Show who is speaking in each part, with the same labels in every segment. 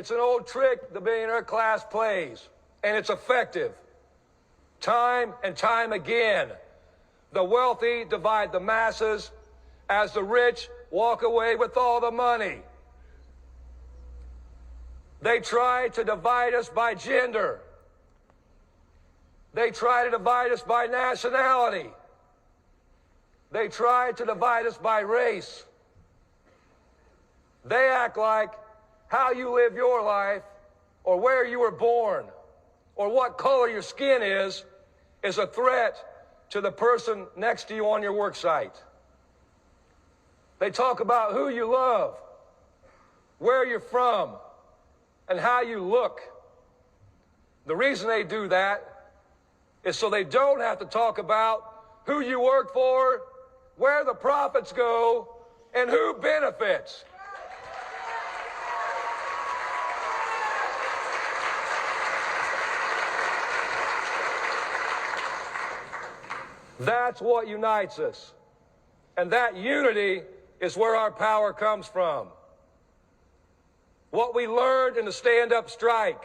Speaker 1: It's an old trick the billionaire class plays, and it's effective. Time and time again, the wealthy divide the masses as the rich walk away with all the money. They try to divide us by gender. They try to divide us by nationality. They try to divide us by race. They act like how you live your life, or where you were born, or what color your skin is a threat to the person next to you on your work site. They talk about who you love, where you're from, and how you look. The reason they do that is so they don't have to talk about who you work for, where the profits go, and who benefits. That's what unites us. And that unity is where our power comes from. What we learned in the stand-up strike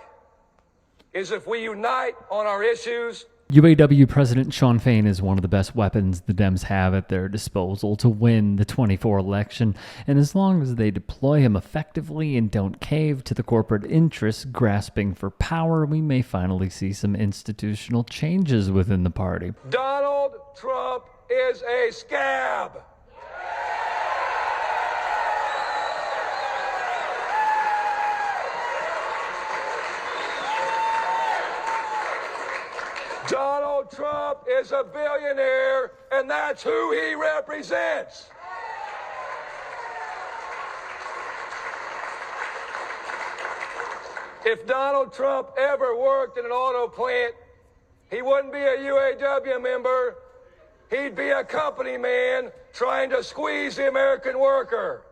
Speaker 1: is if we unite on our issues.
Speaker 2: UAW President Shawn Fain is one of the best weapons the Dems have at their disposal to win the 24 election, and as long as they deploy him effectively and don't cave to the corporate interests grasping for power, we may finally see some institutional changes within the party.
Speaker 1: Donald Trump is a scab. Donald Trump is a billionaire, and that's who he represents. If Donald Trump ever worked in an auto plant, he wouldn't be a UAW member. He'd be a company man trying to squeeze the American worker.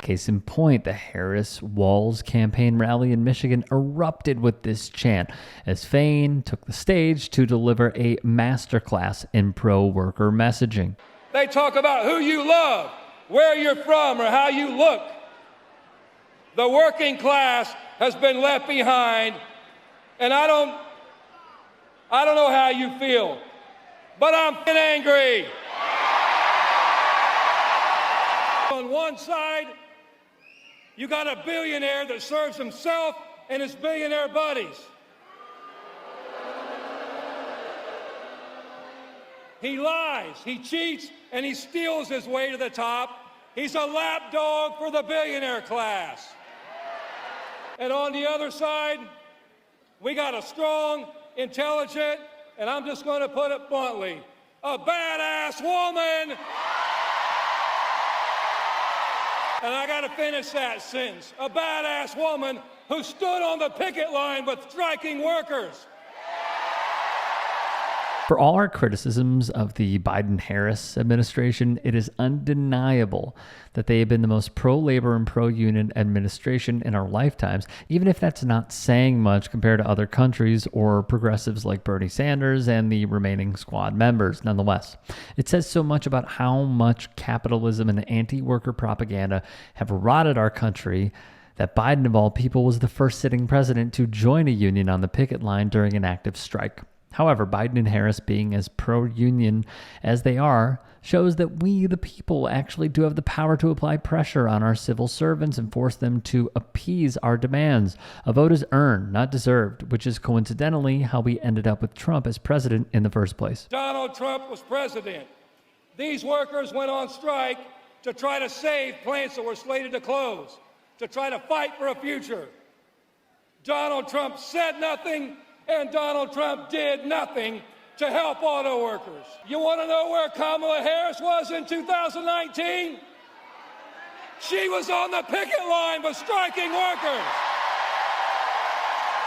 Speaker 2: Case in point, the Harris-Walz campaign rally in Michigan erupted with this chant as Fain took the stage to deliver a masterclass in pro-worker messaging.
Speaker 1: They talk about who you love, where you're from, or how you look. The working class has been left behind, and I don't know how you feel, but I'm angry. On one side, you got a billionaire that serves himself and his billionaire buddies. He lies, he cheats, and he steals his way to the top. He's a lapdog for the billionaire class. And on the other side, we got a strong, intelligent, and I'm just going to put it bluntly, a badass woman. And I got to finish that sentence. A badass woman who stood on the picket line with striking workers.
Speaker 2: For all our criticisms of the Biden-Harris administration, it is undeniable that they have been the most pro-labor and pro-union administration in our lifetimes, even if that's not saying much compared to other countries or progressives like Bernie Sanders and the remaining squad members. Nonetheless, it says so much about how much capitalism and anti-worker propaganda have rotted our country that Biden, of all people, was the first sitting president to join a union on the picket line during an active strike. However, Biden and Harris being as pro-union as they are shows that we, the people, actually do have the power to apply pressure on our civil servants and force them to appease our demands. A vote is earned, not deserved, which is coincidentally how we ended up with Trump as president in the first place.
Speaker 1: Donald Trump was president. These workers went on strike to try to save plants that were slated to close, to try to fight for a future. Donald Trump said nothing, and Donald Trump did nothing to help auto workers. You want to know where Kamala Harris was in 2019? She was on the picket line with striking workers.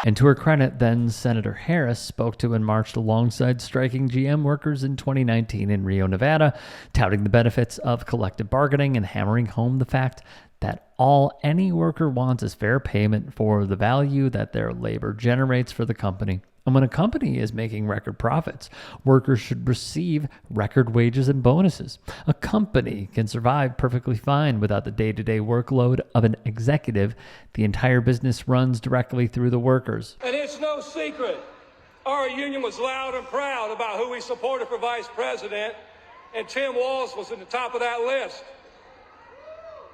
Speaker 2: And to her credit, then Senator Harris spoke to and marched alongside striking GM workers in 2019 in Rio, Nevada, touting the benefits of collective bargaining and hammering home the fact that all any worker wants is fair payment for the value that their labor generates for the company. And when a company is making record profits, workers should receive record wages and bonuses. A company can survive perfectly fine without the day-to-day workload of an executive. The entire business runs directly through the workers.
Speaker 1: And it's no secret, our union was loud and proud about who we supported for vice president, and Tim Walz was at the top of that list.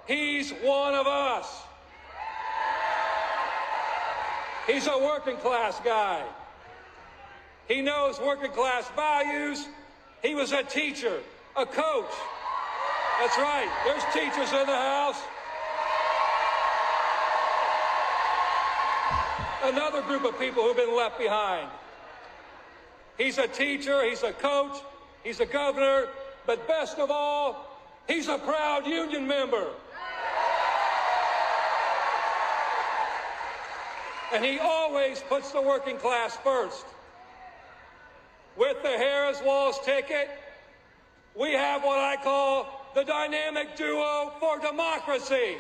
Speaker 1: He's one of us. He's a working class guy. He knows working class values. He was a teacher, a coach. That's right, there's teachers in the house. Another group of people who've been left behind. He's a teacher, he's a coach, he's a governor, but best of all, he's a proud union member. And he always puts the working class first. With the Harris-Walz ticket, we have what I call the dynamic duo for democracy.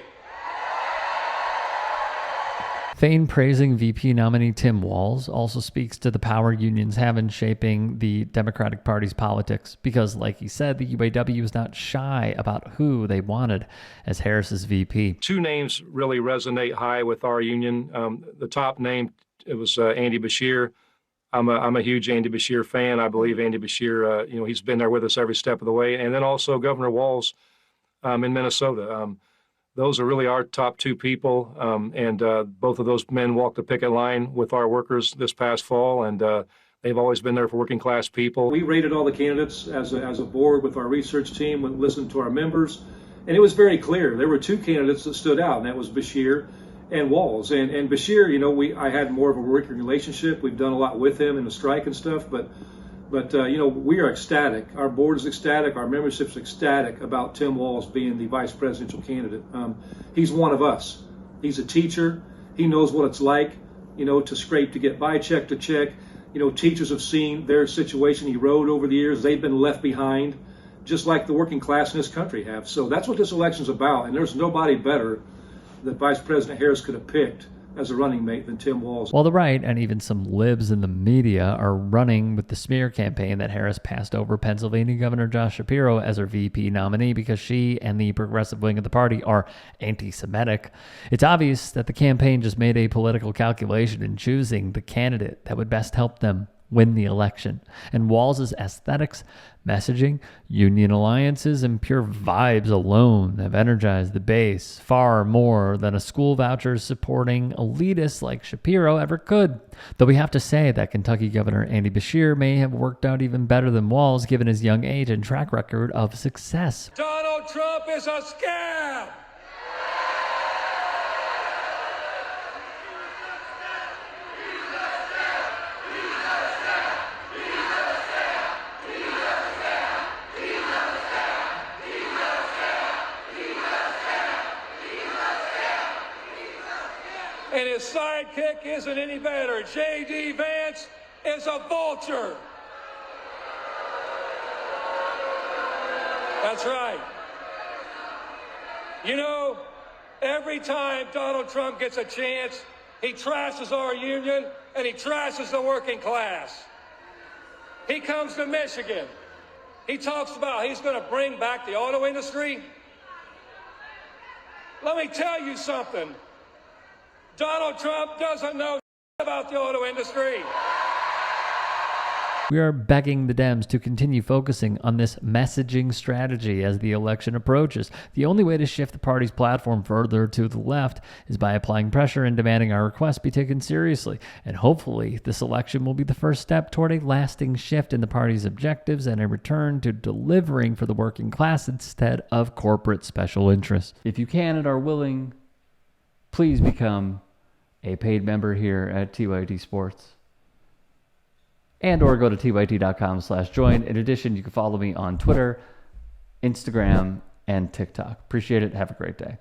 Speaker 2: Fain praising VP nominee Tim Walz also speaks to the power unions have in shaping the Democratic Party's politics because, like he said, the UAW is not shy about who they wanted as Harris's VP.
Speaker 1: Two names really resonate high with our union. The top name, it was Andy Beshear. I'm a huge Andy Beshear fan. I believe Andy Beshear, he's been there with us every step of the way. And then also Governor Walz in Minnesota. Those are really our top two people, and both of those men walked the picket line with our workers this past fall, and they've always been there for working class people. We rated all the candidates as a board with our research team, we listened to our members, and it was very clear. There were two candidates that stood out, and that was Beshear and Walz. And Beshear, I had more of a working relationship. We've done a lot with him in the strike and stuff, but we are ecstatic. Our board is ecstatic. Our membership's ecstatic about Tim Walz being the vice presidential candidate. He's one of us. He's a teacher. He knows what it's like, to scrape to get by, check to check. Teachers have seen their situation erode over the years. They've been left behind, just like the working class in this country have. So that's what this election's about. And there's nobody better that Vice President Harris could have picked as a running mate than Tim Walz.
Speaker 2: While the right and even some libs in the media are running with the smear campaign that Harris passed over Pennsylvania Governor Josh Shapiro as her VP nominee because she and the progressive wing of the party are anti-Semitic, it's obvious that the campaign just made a political calculation in choosing the candidate that would best help them win the election. And Walz's aesthetics, messaging, union alliances, and pure vibes alone have energized the base far more than a school voucher supporting elitists like Shapiro ever could. Though we have to say that Kentucky Governor Andy Beshear may have worked out even better than Walz given his young age and track record of success.
Speaker 1: Donald Trump is a scam! And his sidekick isn't any better. J.D. Vance is a vulture. That's right. Every time Donald Trump gets a chance, he trashes our union and he trashes the working class. He comes to Michigan. He talks about he's going to bring back the auto industry. Let me tell you something. Donald Trump doesn't know about the auto industry.
Speaker 2: We are begging the Dems to continue focusing on this messaging strategy as the election approaches. The only way to shift the party's platform further to the left is by applying pressure and demanding our requests be taken seriously. And hopefully, this election will be the first step toward a lasting shift in the party's objectives and a return to delivering for the working class instead of corporate special interests. If you can and are willing, please become a paid member here at TYT Sports. And or go to tyt.com/join. In addition, you can follow me on Twitter, Instagram, and TikTok. Appreciate it. Have a great day.